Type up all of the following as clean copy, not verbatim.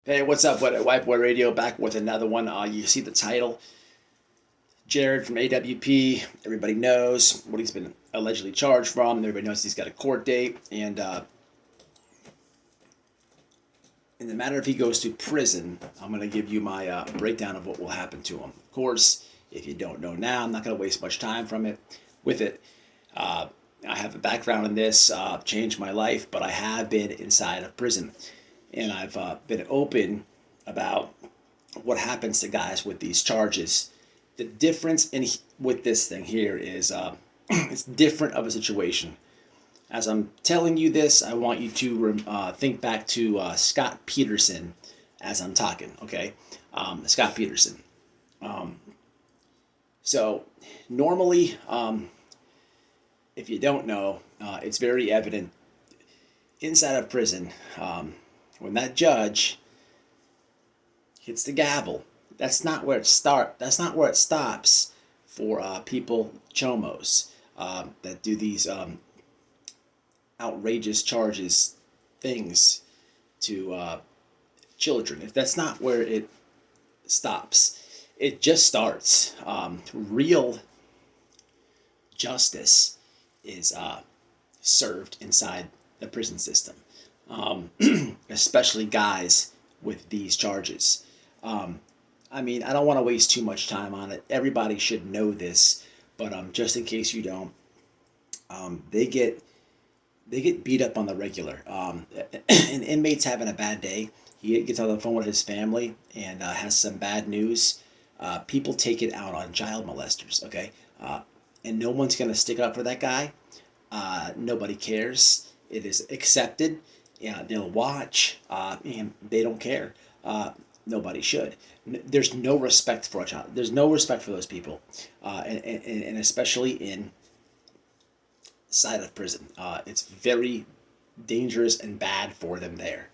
Hey, what's up, White Boy Radio? Back with another one. You see the title, Jared from AWP. Everybody knows what he's been allegedly charged from. Everybody knows he's got a court date, and in the matter if he goes to prison, I'm going to give you my breakdown of what will happen to him. Of course, if you don't know now, I'm not going to waste much time from it. With it, uh, I have a background in this, changed my life, but I have been inside of prison, and I've been open about what happens to guys with these charges. The difference in with this thing here is it's different of a situation. As I'm telling you this, I want you to think back to Scott Peterson as I'm talking. Okay, Scott Peterson. Um, so normally, if you don't know, it's very evident inside of prison when that judge hits the gavel. That's not where it start. That's not where it stops for people chomos that do these outrageous charges things to children. If that's not where it stops, it just starts. Real justice is served inside the prison system, especially guys with these charges. I mean, I don't want to waste too much time on it. Everybody should know this, but just in case you don't, they get beat up on the regular. An inmate's having a bad day. He gets on the phone with his family and has some bad news. People take it out on child molesters, okay? And no one's going to stick up for that guy. Nobody cares. It is accepted. Yeah, they'll watch, and they don't care. Nobody should. There's no respect for a child. There's no respect for those people, and especially in side of prison. It's very dangerous and bad for them there.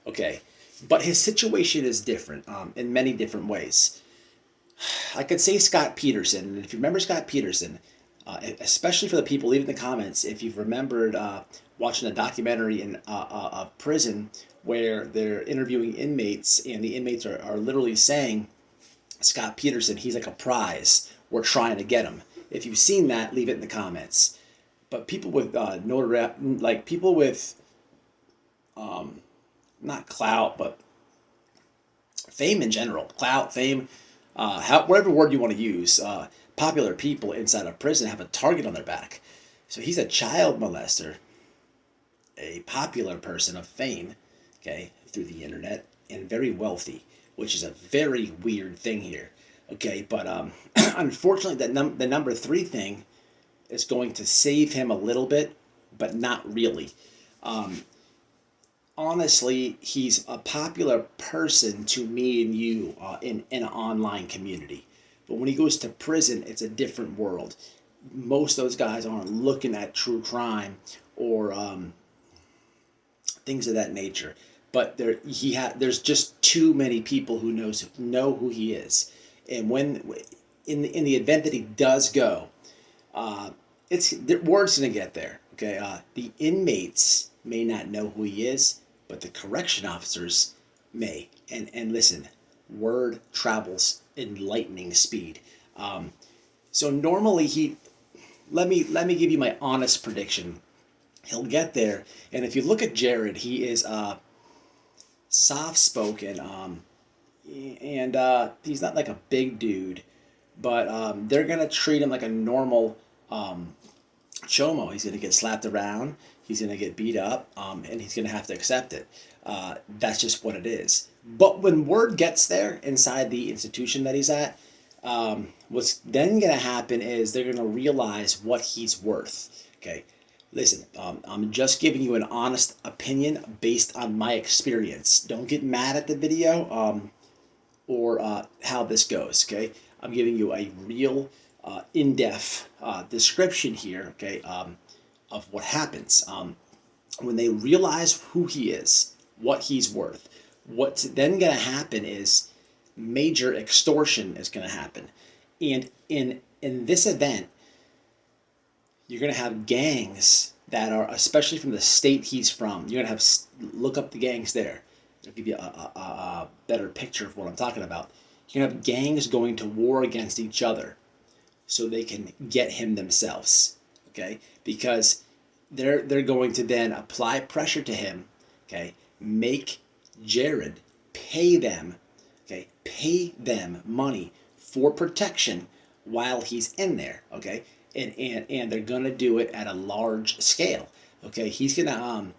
Okay, but his situation is different in many different ways. I could say Scott Peterson, and if you remember Scott Peterson, especially for the people leaving the comments, if you've remembered watching a documentary in a prison where they're interviewing inmates, and the inmates are literally saying, Scott Peterson, he's like a prize. We're trying to get him. If you've seen that, leave it in the comments. But people with notoriety, like people with not clout, but fame in general, clout, fame, whatever word you want to use, popular people inside of prison have a target on their back. So he's a child molester, a popular person of fame, okay, through the internet, and very wealthy, which is a very weird thing here. Okay, but unfortunately, the number three thing is going to save him a little bit, but not really. Um, Honestly, he's a popular person to me and you in an online community. But when he goes to prison, it's a different world. Most of those guys aren't looking at true crime or things of that nature. But there's just too many people who know who he is, and when in the event that he does go, uh, it's the word's gonna get there. Okay, the inmates may not know who he is, but the correction officers may. And listen, word travels in lightning speed. So normally let me give you my honest prediction. He'll get there, and if you look at Jared, he is soft spoken, and he's not like a big dude, but they're gonna treat him like a normal chomo. He's going to get slapped around. He's going to get beat up, and he's going to have to accept it. That's just what it is. But when word gets there inside the institution that he's at, what's then going to happen is they're going to realize what he's worth. Okay, listen, I'm just giving you an honest opinion based on my experience. Don't get mad at the video or how this goes. Okay, I'm giving you a real in-depth description here, okay, of what happens when they realize who he is, what he's worth. What's then going to happen is major extortion is going to happen, and in this event, you're going to have gangs that are, especially from the state he's from. You're going to have look up the gangs there. I'll give you a better picture of what I'm talking about. You're gonna have gangs going to war against each other so they can get him themselves. Okay, because they're going to then apply pressure to him. Okay, make Jared pay them. Okay, pay them money for protection while he's in there. Okay, and they're gonna do it at a large scale. Okay, he's gonna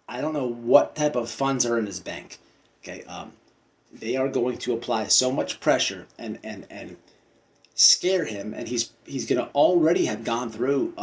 I don't know what type of funds are in his bank. Okay, they are going to apply so much pressure and scare him, and he's going to already have gone through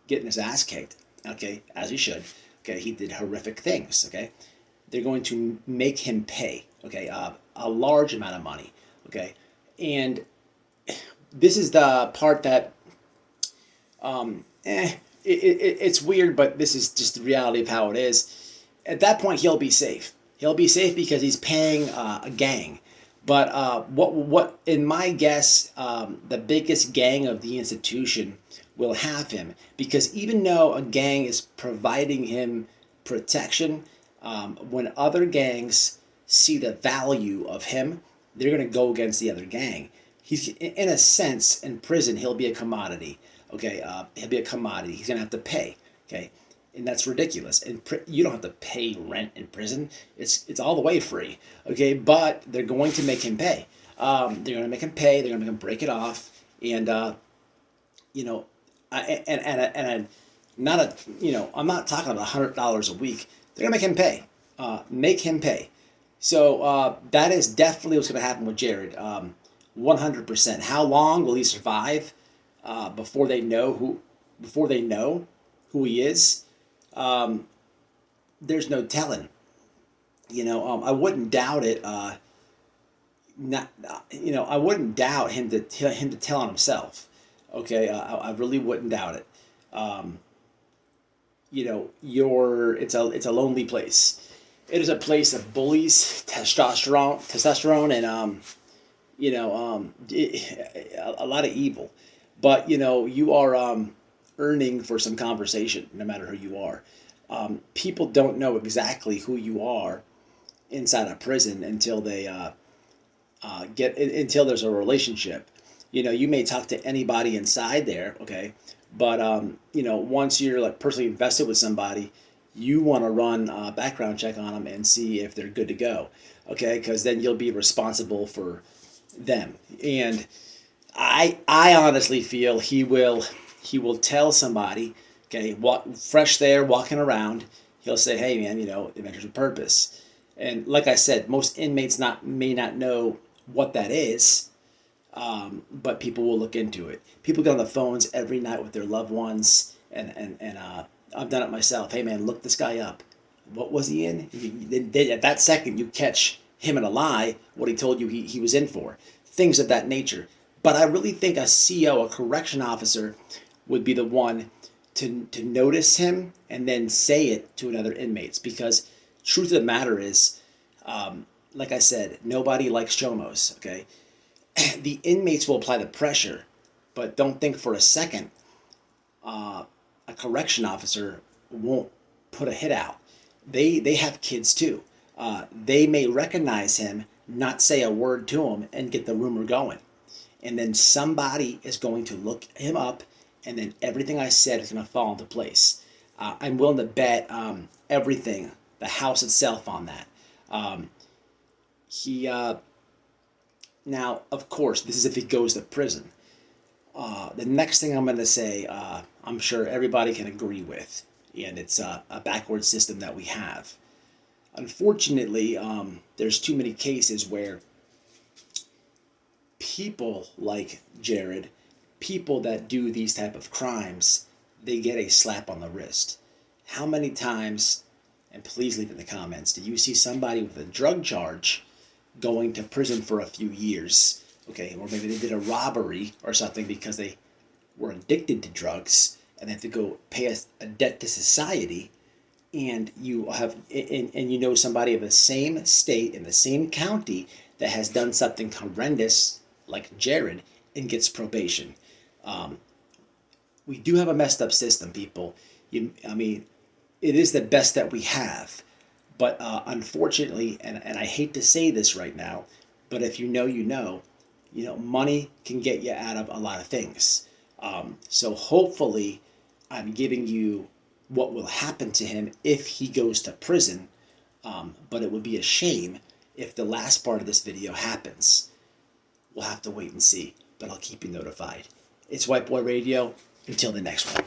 getting his ass kicked. Okay, as he should. Okay, he did horrific things. Okay, they're going to make him pay. Okay, a large amount of money. Okay, and this is the part that it's weird, but this is just the reality of how it is. At that point, he'll be safe. He'll be safe because he's paying a gang. But what in my guess, the biggest gang of the institution will have him, because even though a gang is providing him protection, when other gangs see the value of him, they're going to go against the other gang. He's in a sense in prison. He'll be a commodity. Okay, he'll be a commodity. He's gonna have to pay. Okay, and that's ridiculous. And you don't have to pay rent in prison. It's all the way free. Okay, but they're going to make him pay. They're going to make him pay. They're going to make him break it off. And you know, not a I'm not talking about $100 a week. They're gonna make him pay. Make him pay. So that is definitely what's going to happen with Jared. 100%. How long will he survive before they know who he is? There's no telling. I wouldn't doubt it. I wouldn't doubt him to tell on himself. Okay, I really wouldn't doubt it. It's a lonely place. It is a place of bullies, testosterone, and a lot of evil. But you are earning for some conversation, no matter who you are. People don't know exactly who you are inside a prison until they until there's a relationship. You may talk to anybody inside there, okay, but once you're like personally invested with somebody, you want to run a background check on them and see if they're good to go, okay, because then you'll be responsible for them. And I honestly feel he will tell somebody, okay, fresh there walking around, he'll say, hey man, adventures with purpose. And like I said, most inmates may not know what that is, but people will look into it. People get on the phones every night with their loved ones, and I've done it myself. Hey man, look this guy up. What was he in? Then at that second, you catch him in a lie, what he told you he was in for. Things of that nature. But I really think a CO, a correction officer, would be the one to notice him and then say it to another inmates. Because truth of the matter is, like I said, nobody likes chomos, okay? The inmates will apply the pressure, but don't think for a second a correction officer won't put a hit out. They have kids too. They may recognize him, not say a word to him, and get the rumor going. And then somebody is going to look him up, and then everything I said is going to fall into place. I'm willing to bet everything, the house itself, on that. Now, of course, this is if he goes to prison. The next thing I'm going to say, I'm sure everybody can agree with, and it's a backward system that we have. Unfortunately, there's too many cases where people like Jared, people that do these type of crimes, they get a slap on the wrist. How many times, and please leave in the comments, do you see somebody with a drug charge going to prison for a few years, okay, or maybe they did a robbery or something because they were addicted to drugs and they have to go pay a debt to society, and you have somebody of the same state in the same county that has done something horrendous like Jared and gets probation. We do have a messed up system, people. It is the best that we have, But unfortunately, and I hate to say this right now, but if you know, money can get you out of a lot of things. So hopefully, I'm giving you what will happen to him if he goes to prison. But it would be a shame if the last part of this video happens. We'll have to wait and see, but I'll keep you notified. It's White Boy Radio. Until the next one.